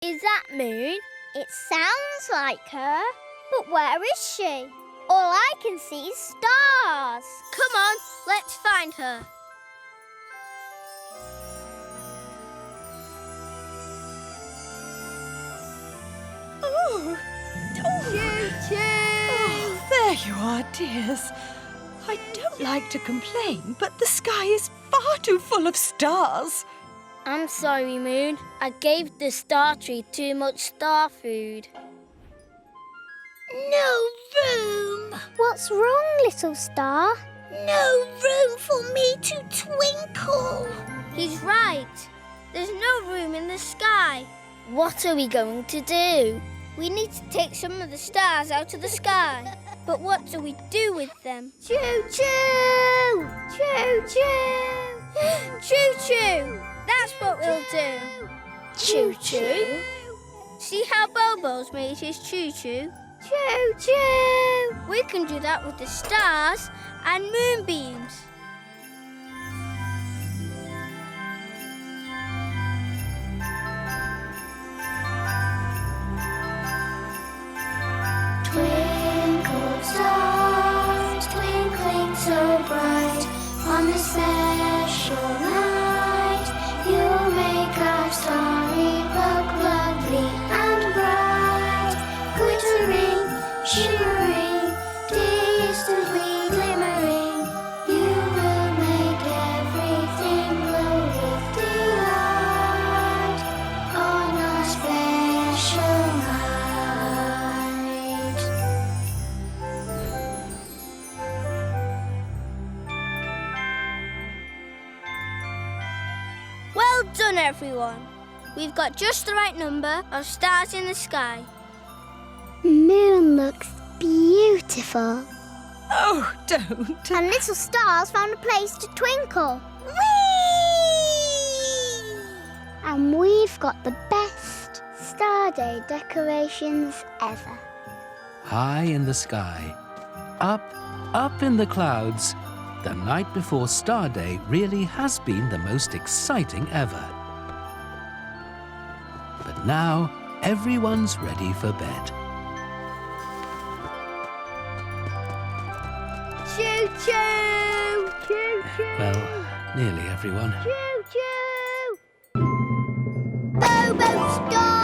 Is that Moon? It sounds like her. But where is she? All I can see is stars. Come on, let's find her. Oh, Choo-choo! oh, there you are, dears. I don't like to complain, but the sky is far too full of stars. I'm sorry, Moon. I gave the star tree too much star food. No room. What's wrong, little star? No room for me to twinkle. He's right. There's no room in the sky. What are we going to do? We need to take some of the stars out of the sky. But what do we do with them? Choo-choo! Choo-choo! Choo-choo! That's what we'll do. Choo-choo? See how Bobo's made his choo-choo? Choo-choo! We can do that with the stars and moonbeams. Twinkle stars, twinkling so bright, on this special night, you'll make our starry look lovely and bright. Glittering, shimmering, distantly glimmering, you will make everything glow with delight on our special night. Well done, everyone. We've got just the right number of stars in the sky. Moon looks beautiful. Oh, don't. And little stars found a place to twinkle. Whee! And we've got the best Star Day decorations ever. High in the sky, up in the clouds, the night before Star Day really has been the most exciting ever. But now, everyone's ready for bed. Choo-choo! Choo-choo! Well, nearly everyone. Choo-choo! Bobo Star!